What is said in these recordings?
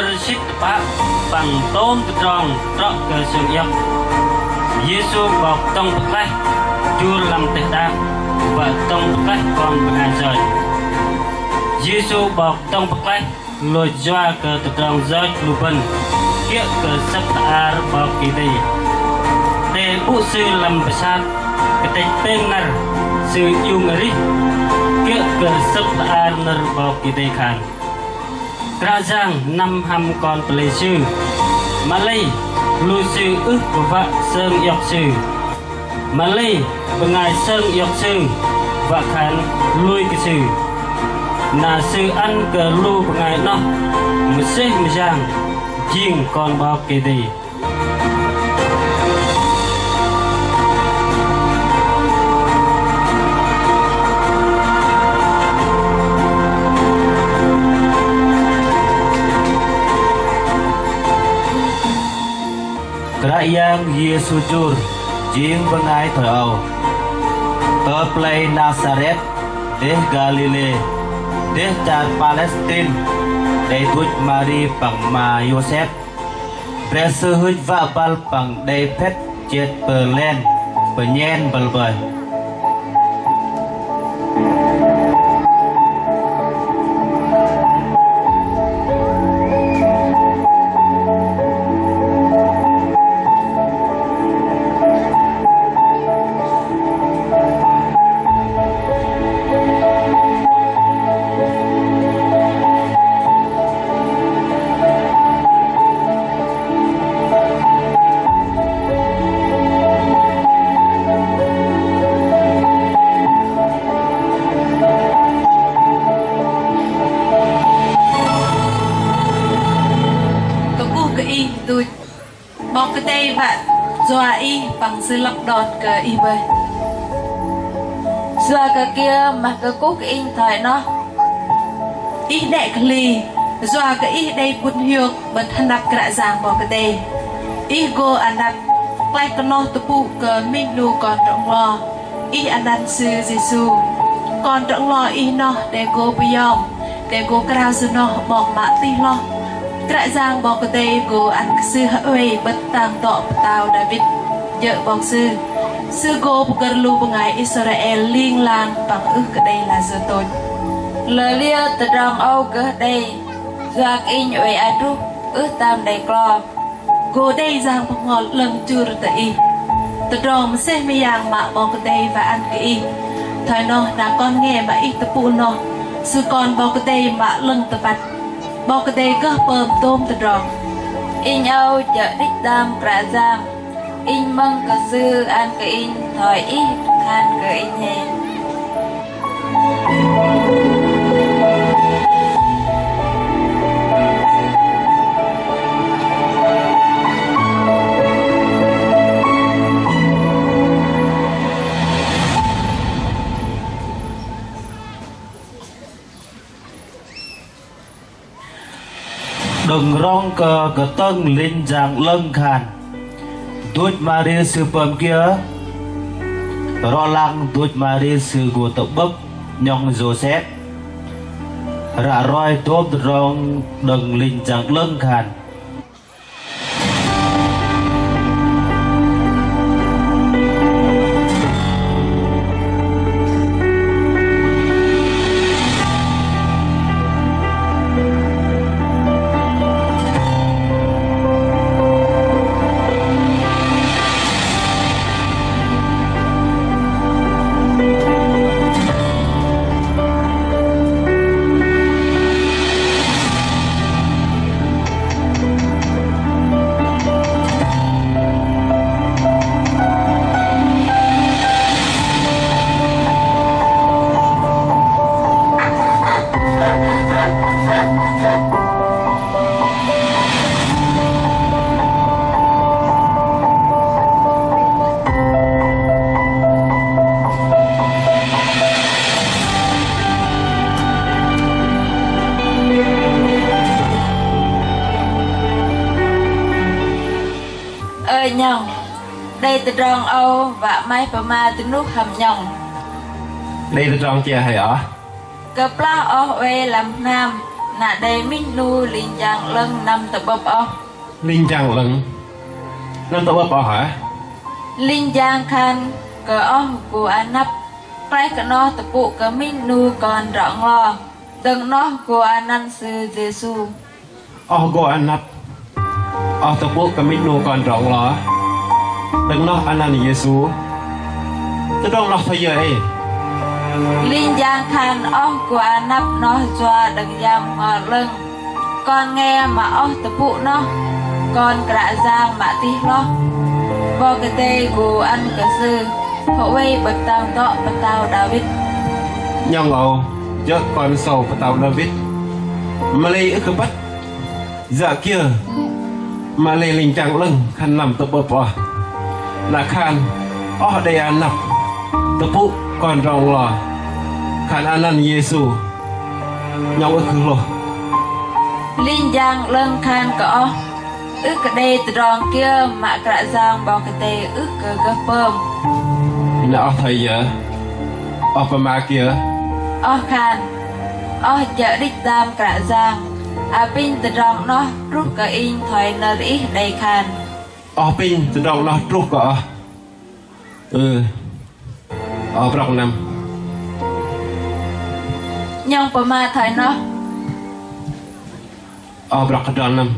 nơ xích bạc bằng tôm tròn trọ cờ sương yếm Giêsu bọc tông bậc lách chua làm tệ đa và tông bậc lách còn bậc ai rời Giêsu bọc tông bậc lách lôi doa cờ tròn rơi lù vân kia cờ sắp ta bọc kỳ đi để bụ sư làm bậc sát cái tên tên nở sư yêu người kia cờ sắp ta nở bọc kỳ đi khăn ra giang năm hăm con plei sư Malay lưu sư ước của vợ sơn yộc sư Malay ngài sơn yộc sư và khán lui cái sư là sư ăn cờ lưu của ngài nó một xế một giang riêng con bao kỳ đi Kerajaan Yesus jur jing bengai thở ở plei Nazareth đến Galilee đến chặt Palestine để tuột Mary bằng ma Joseph để sư hữu vạ bal bằng để phết chết bờ lên bờ nhen bờ bờ bằng sư lọc đòn cờ y bơi xưa cờ kia mà cờ cố cái in thời nó y đệ cờ lì doa cái y đây bút hiu bật thân đập cạ giang bỏ cái đây y go ăn đập lại cờ nó tụ bu cờ minh nu còn trọng lo y ăn đan sư Giêsu còn trọng lo y nó để go beyond để go cà sư nó bỏ mã ti lo cạ giang bỏ cái đây go ăn sư hơi bật tàng tọ tàu David vợ bong sư cô perlu pengai Israel liên lang bằng ước cái đây là giờ tôi lời lia từ trong Âu cái đây ra in về ai trú ước tam đầy clo cô đây giang bằng ngọt lần chưa được tại từ trong xem mấy yang mà bong cái đây và ăn cái thời nó đã con nghe mà ít tập phụ nó sư con bong cái đây mà lần tập bạch bong cái đây có bơm tôm từ trong in Âu chợ đích tam cả giang in măng cà sư ăn cái in thời ít khan cái in hè đừng rong cờ cờ tân linh dạng lân khàn tuột Mary sư pầm kia rõ lăng tuột Mary sư của tập bốc nhong Joseph rạ roi tốt rong đừng linh dạng lân khàn nhong đây từ tròn Âu và mai và ma từ nước hầm nhong đây từ tròn chia hay ở cặp lá ở quê làm nam nạ đây minh nu linh giang lưng năm tập bập o Linh Giang lần năm tàu bắp hả linh giang khan cờ o của anh nắp trái cờ nó tập bộ cờ minh nu còn rộng lo đừng nó của anh ăn sư Giêsu go anh nắp tàu bốc cái mít nô còn rộng ló đừng nó anh ăn Giêsu tôi đông nó thôi giờ ấy linh giang khan o của anh nắp nó cho đừng giam ngọt lưng con nghe mà o tập bộ nó con cả giang mà tí lo vô cái tê của anh cả sư hậu quay bật tao David nhong ầu giờ con sầu của tàu David mà lấy ức bắt dạ kia mà lấy Linh Giang lưng khăn nằm tập bập là khan đây anh nắp tập bộ còn rộng lò khan anh ăn Giêsu nhong ức lo linh giang lưng khan cỏ ức cái đây từ đòn kia mà cả giang bao cái tê ức cái gấp bơm nó thầy giờ mà kia khan chợ đích giam cả giang pin từ đòn nó rút cái in thoại nợ ý đầy khan pin từ đòn nó rút cả bọc nằm nhong mà thoại nó bọc cái đòn nằm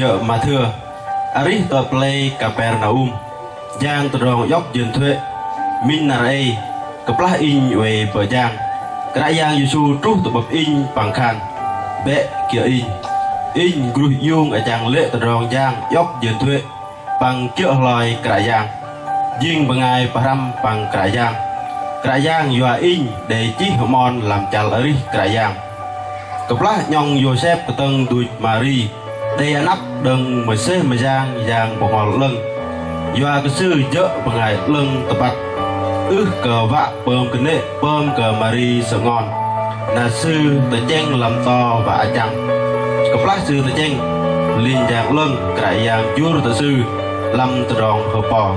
vợ mà thưa Aristotle Capernaum giang tròn dốc dần thuê Minare kaplah in về bờ giang cái giang Giêsu trút từ bậc in bằng khan bệ kia in gửi dung ở giang lệ tròn giang dốc dần thuê bằng kiểu loài cái giang riêng bằng ngày param bằng cái giang dọa in để chi hormone làm chal ari cái giang kaplah nhong Joseph của tân đuôi Marie đây là nắp đừng mà xế mà giang bộ ngọt lưng doa cái sư dỡ bằng ngày lưng tập bạch cờ vạ bơm cái nệ bơm cờ Marie sợ ngon là sư tới chen làm to và chăng cặp lát sư tới chen liên giang lưng cái giang chúa tới sư lâm từ đòn hợp bò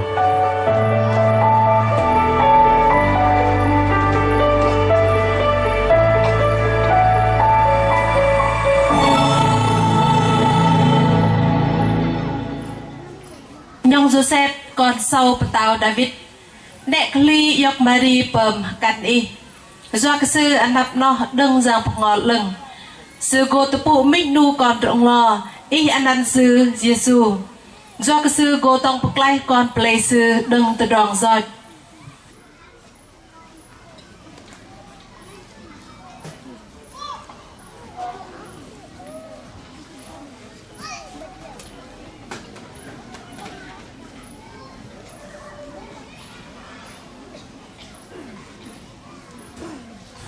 nhong Joseph con sau tàu David đệ ly yok Marie pầm cắt y do cái sư ăn nạp nó đừng rằng ngọt lừng sư cô tập bộ minh nu còn rộng lo y ăn sư Giêsu do cái sư cô tông bậc lai còn play sư đừng từ đòn giỏi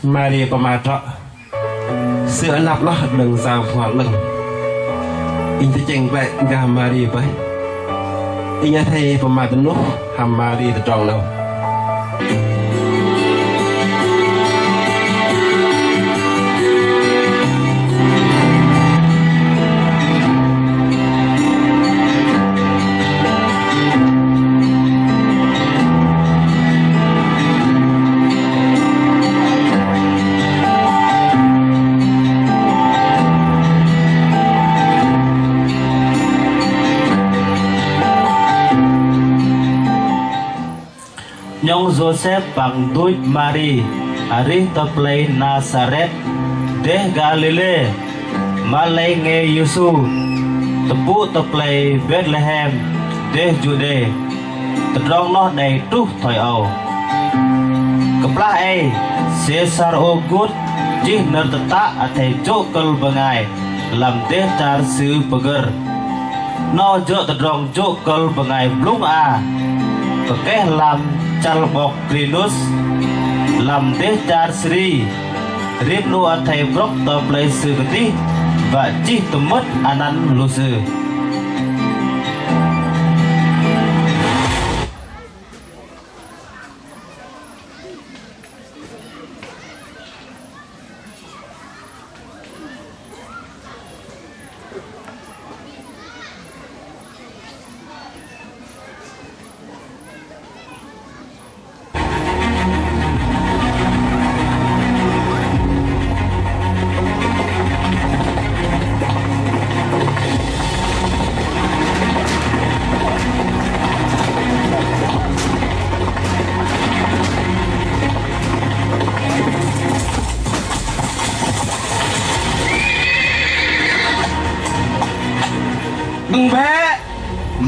Maria Pamatra sữa nạp nó đừng ra hòa lưng in te cheng vẹn ga hamari vậy in nhà thầy và mà tên lúc hamari te tròn đâu Nhong Joseph bằng đuôi Mary Ari tập play Nazareth de Galilee Malay nghe Yesu tepu tập play Bethlehem de Jude tập rong nó đầy trúc thời ầu kepla ai Caesar August chỉ nợ tata athai jokal bangai làm de tar sư peger nó jo tập rong jokal bangai blum a pakai làm chal bok Grinus làm đế char sri rip nu athai brok tập play sư gati và chỉ tụm mất anan lu sư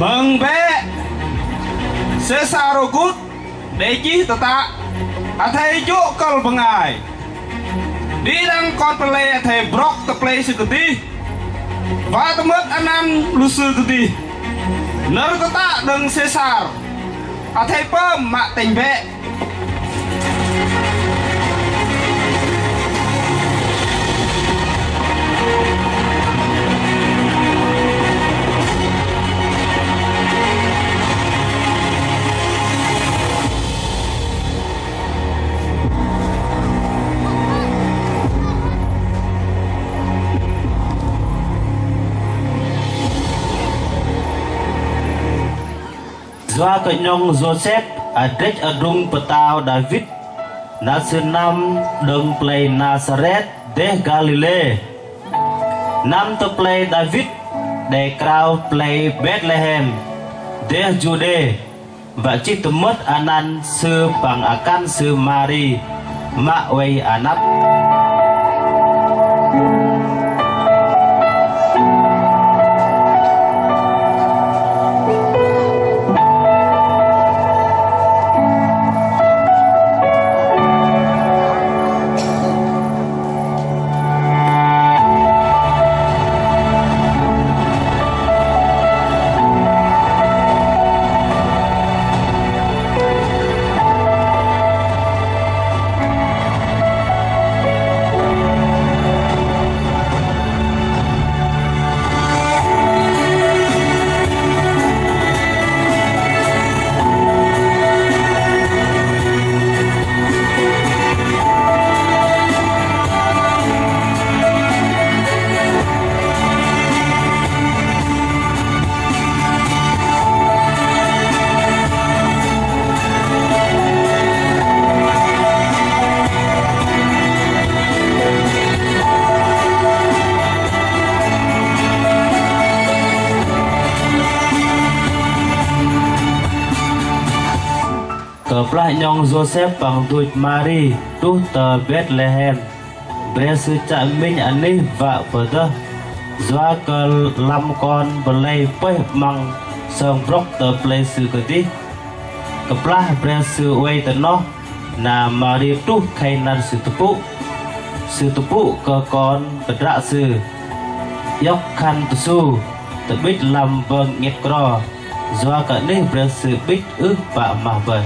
mừng bé Caesar August để chí tata thầy chỗ cầu bằng ngài đi đăng con play thầy brock tập play sự kỳ và tập mất anh ăn lu sư kỳ nở tata đừng Caesar thầy bơm mạ tình bé doa cái nhong Joseph trích ở rung petao David na nam đừng play Nazareth de Galilee nam to play David để crowd play Bethlehem de Jude và chỉ tụm mất anan sư bằng akan sư Mary ma way anap Keplah nyong Joseph bằng đuôi Mary tu tờ Bethlehem bre sư cha minh ani và bờ doa cơ lam con belay peh mang song brok tờ play sư kati keplah bre sư way tờ nó na Mary tu khai nan sư tupu cơ con bedra sư yok khan tu su tờ bích làm vâng nghiệt cro doa cả ni bre sư bích ước bạ mà bờ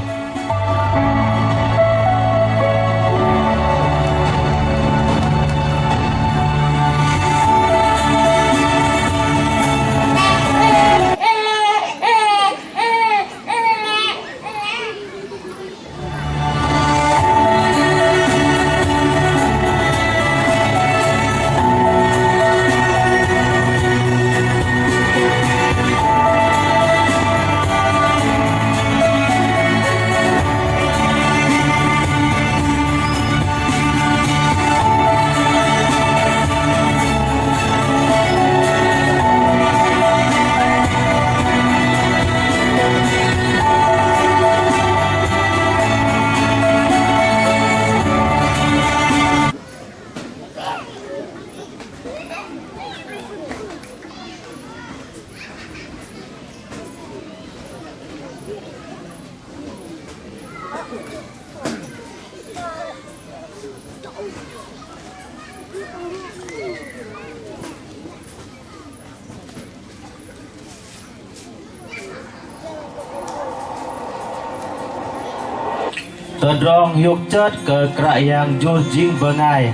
tờ rong hiệp chết cờ cạ yang jul jing bengai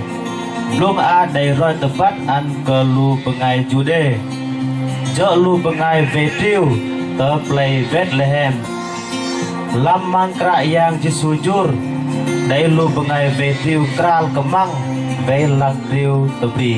belum ada roi tepat an ke lu bengai jude jok lu bengai vetriu tờ play Bethlehem lam mang cạ yang jisujur đây lu bengai vetriu kral kemang ve lang triu tepi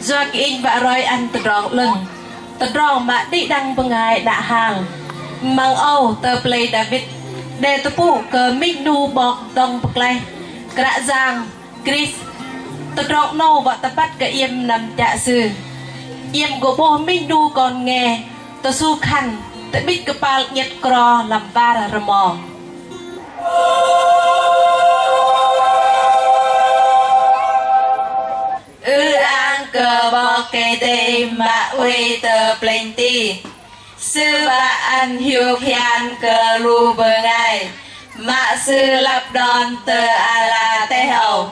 do cái vạ roi ăn từ rong lưng từ rong mà đi đăng bằng ngày đã hàng mang âu tờ play David để tụ phụ cờ minh nu bọc dòng bậc lay cả giang Chris từ rong nô và tập bắt cả im nằm dạ sư im của bố minh nu còn nghe tờ su khăn tờ bích cái pal nhật cro làm va ra rầm mò cờ bò kê tê mà uy tờ plenty sư và ăn hiu hian cờ lu bờ ngày mà sư lập đòn tờ à la tê hậu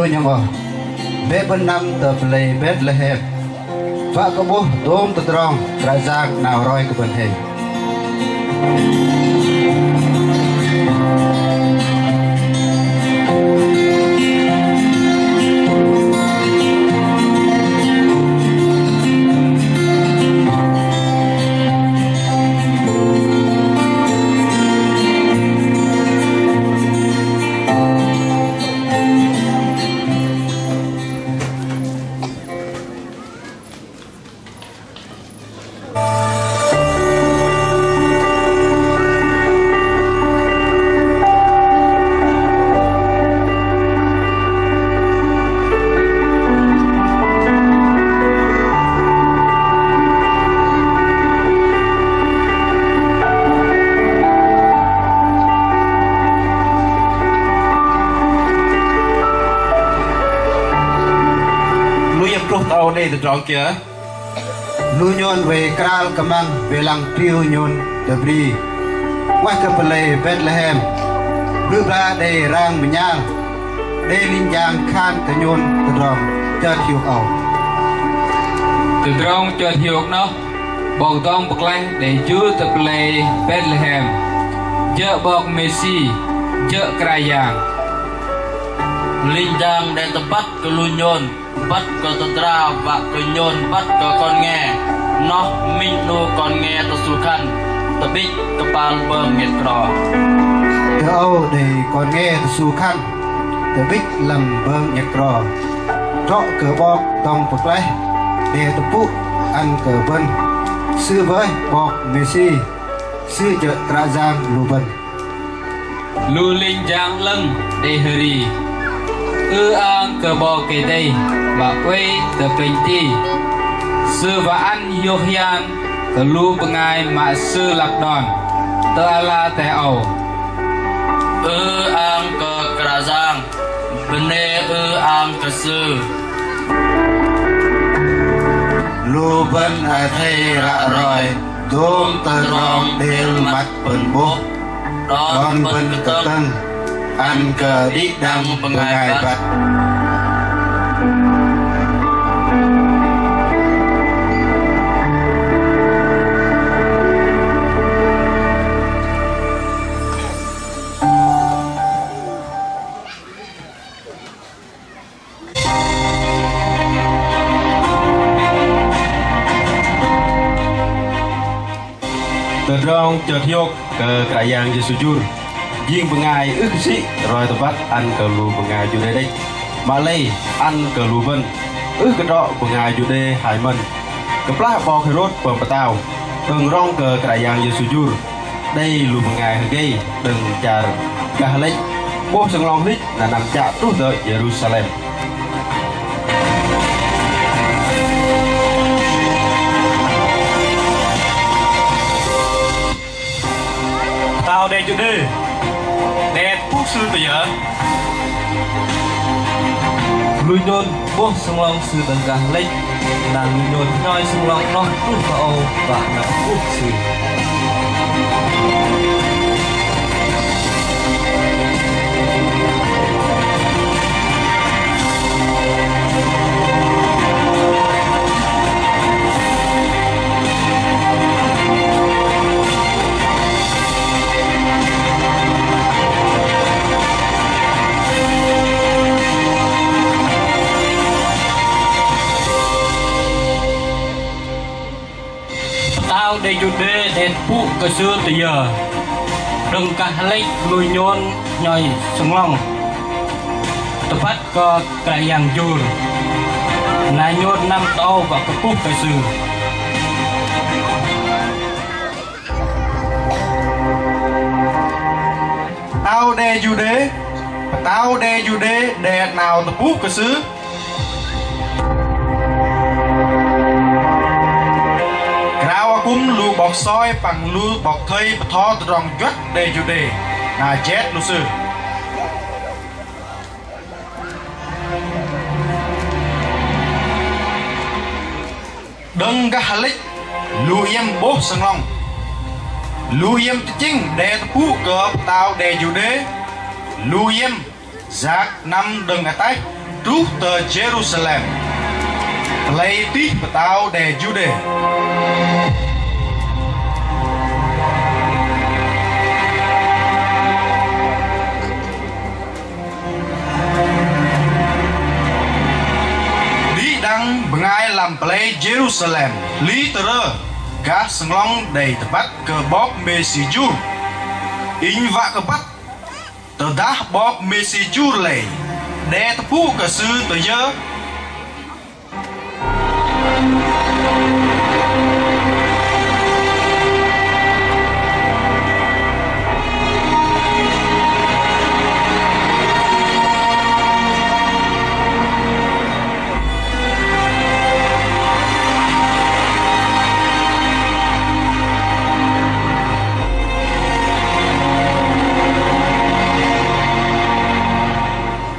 nhầm bé bên năm tờ play Bethlehem và có bố tôm tờ tròn ra giang nào roi cái bên hình đây từ tròn kia lu nhon về kral kamang về lăng triu nhon debri quay ke play Bethlehem lu ra đây rang menyang đây linh giang khan ke nhon từ tròn chợt hiu ẩu từ tròn chợt hiu nó bầu tông bậc lay để chúa từ play Bethlehem chợ bọc Messi chợ Krayang linh giang để tập bắt ke lu nhon bắt ke tetra và ke nhon bắt ke con nghe nó minh nu con nghe to sulkan to big kepal bơm nghiệt cỏ từ âu để con nghe su khăn từ bích làm bơm nhạc cỏ trọ cờ bọc tông bậc lay để tập phụ ăn cờ vân sư với bọc Messi sư chợ Tra Giang Lu Vân lu linh giang lưng để heri ang cờ bò kề đây và quay từ plenty sư và ăn hiu hian từ lu bengai mà sư lập đòn tơ ala tè ẩu ang ke Krajang bene ang ke sư Lu Vân thay rạ rồi tôm tơ rong đều mặt bẩn bố con Vân cờ tân ăn cờ đi đăng bengai bát Từ rong chợt yok ke kerajaan Yesus jur. Jing pengai si roi tempat an ke lu pengai jude đây. Malay an ke lu ben. Ke dok pengai jude haiman. Keplah bò Herod pempetau. Từng rong ke kerajaan Yesus jur. Đây lu pengai hege đừng char kahlik. Bố sừng long hít là nằm chạm trút tới Jerusalem. Tao đây chú đi. Đẹp quốc sư bây giờ. Lui nhôn bố sông long sư đằng gà lệnh là lui nhôn nhoi sông long nó ước vào Âu và nằm quốc sư. Tao đây chú đê đèn phụ cơ xưa từ giờ. Đừng cả lấy lùi nhôn nhoi sông long. Tập phát có cái yang dùr. Là nhôn năm tao và cơ phụ cơ xưa. Tao đe chú đế. Tao đe chú đế đè nào tập bút cơ sứ. Cúm lu bọc soi bằng lu bọc thây thọ rong chất đề chủ đề là chết lu sư đừng ga halik lu yem bố sừng long lu yem chính đề phú cờ tao đề chủ đề lu yem giác năm đừng ở tay trút tờ Jerusalem lấy tí tao đề chủ đề đang bengai làm play Jerusalem lý tơ các sừng long đầy tập bắt cờ bóp Messi jur in vạ cờ bắt tờ đá bóp Messi jur lệ để tập phụ cờ sư tờ nhớ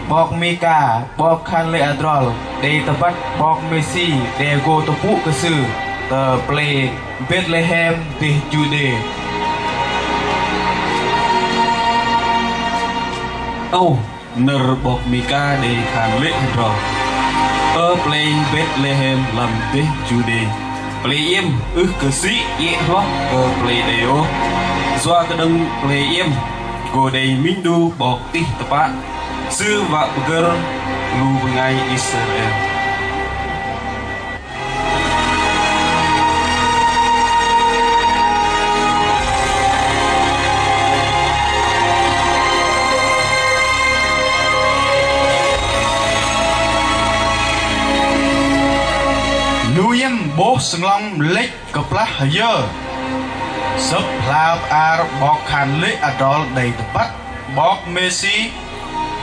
bok Mika, bok Khanle Adrol, de tempat bok Messi, de go tepuk ke sư, the play Bethlehem di Jude. Oh, ner bok Mika de Khanle Adrol, the play Bethlehem làm di Jude. Play im, ke si, ye ho, play deo, doa ke deng play im, go de mindu bok tih tepat. Sư và Bger lu bengai Israel. Lu yem bố sừng long lệch cặp lá dơ. Sấp la ar bọc hàn lệ adol đầy tập bắt bọc Messi.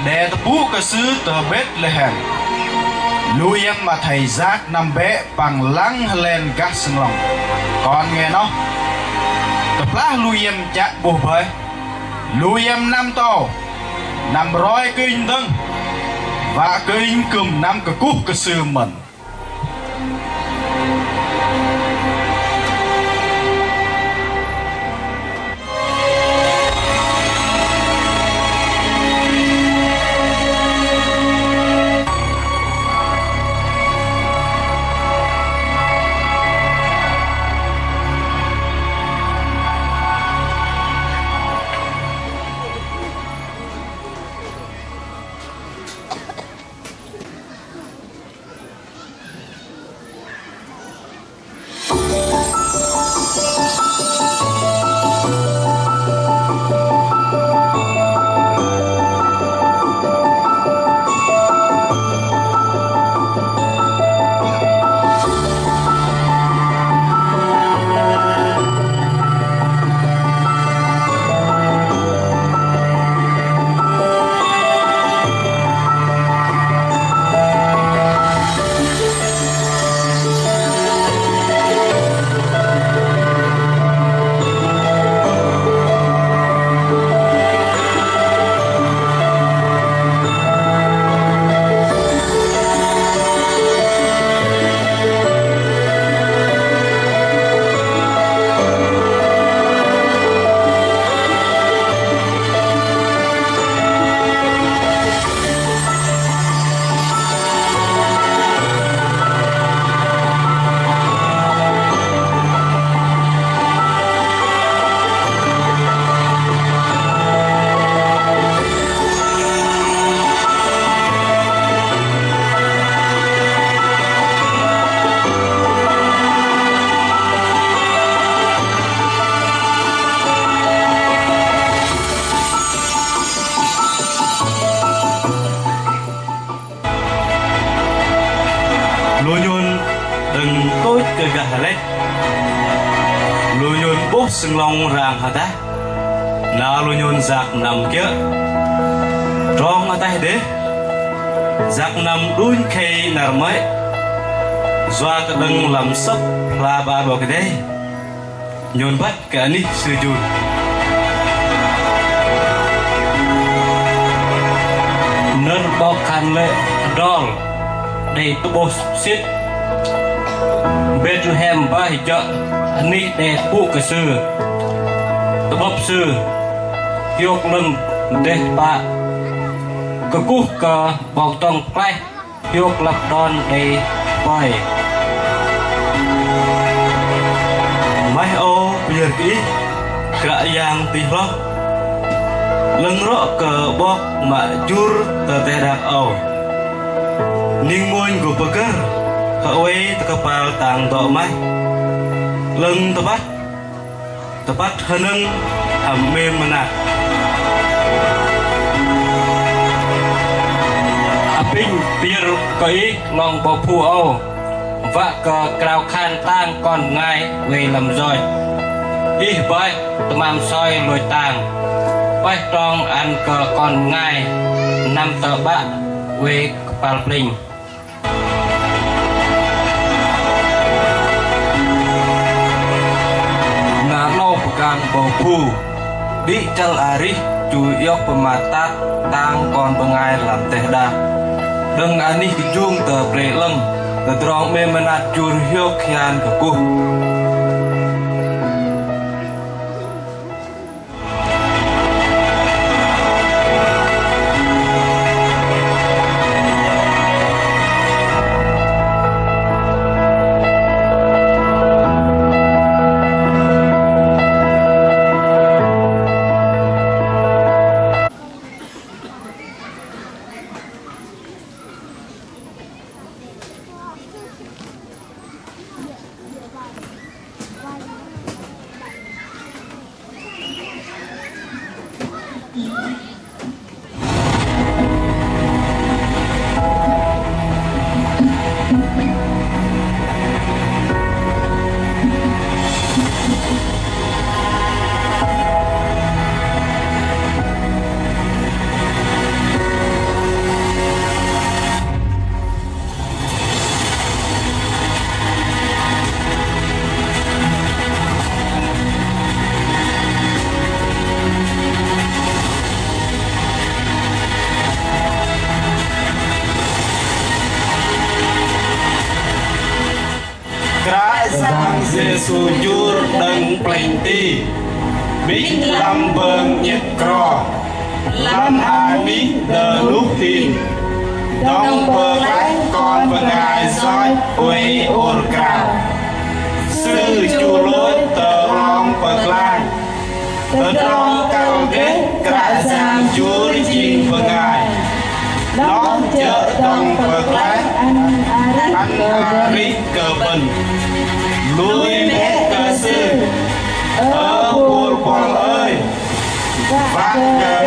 Để tập bú cơ sư tờ Bethlehem Lưu em mà thầy giác nằm bé bằng lăng lên các sừng lòng. Còn nghe nó tập lá lưu em chắc bù bơi lưu em năm to nằm roi kinh tân và kinh cầm năm cơ cúp cơ sư mình. bố sừng long ràng hả ta na lu nhon giặc nằm kia trong ở tay đế giặc nằm đuôi khay nở mấy doa cái đằng làm sấp là ba bọc cái đây nhon bắt cái ní sư dùn nâng bọc khăn lệ đòn để tu bố xít Bethlehem bay chợ ní để phụ cái sư tu bóp sư hiộc lưng để bạ cái cú cờ bọc tông play hiộc lập đòn để bay mai ô bây giờ kỹ cả yang tì lo lưng rõ cờ bọc mà chur tờ tè đạc ẩu ninh môi của bờ cơ hậu ấy tờ kapal tàng đọ mai lưng tờ bắt hơn nâng ẩm mềm mà nạt Pinh Pier Koi Long Bò Phu Âu và cờ cào khan tang còn ngay về làm rồi đi vậy tụi mam soi lùi tàng quay tròn ăn cờ còn ngay năm tờ bạ về Palpling na no pegang Bò Phu di chal arih chu yok pematat tang kon pengai lam teh dah đừng anih kejung tờ ple leng tờ trong me menat chur hiok khian ke ku Giêsu jur đấng plenty bích lâm bơng nhiệt cro lâm ani đờ lúc tin đông bờ lánh con bờ ngài soi quay ôn cao sư chu lối tờ long bờ lan tờ long cao ghét cả giang chúa chinh bờ ngài nó chợ đông bờ lánh anh ari cờ bình lui nét cờ sư ở buồn quang ơi vác cờ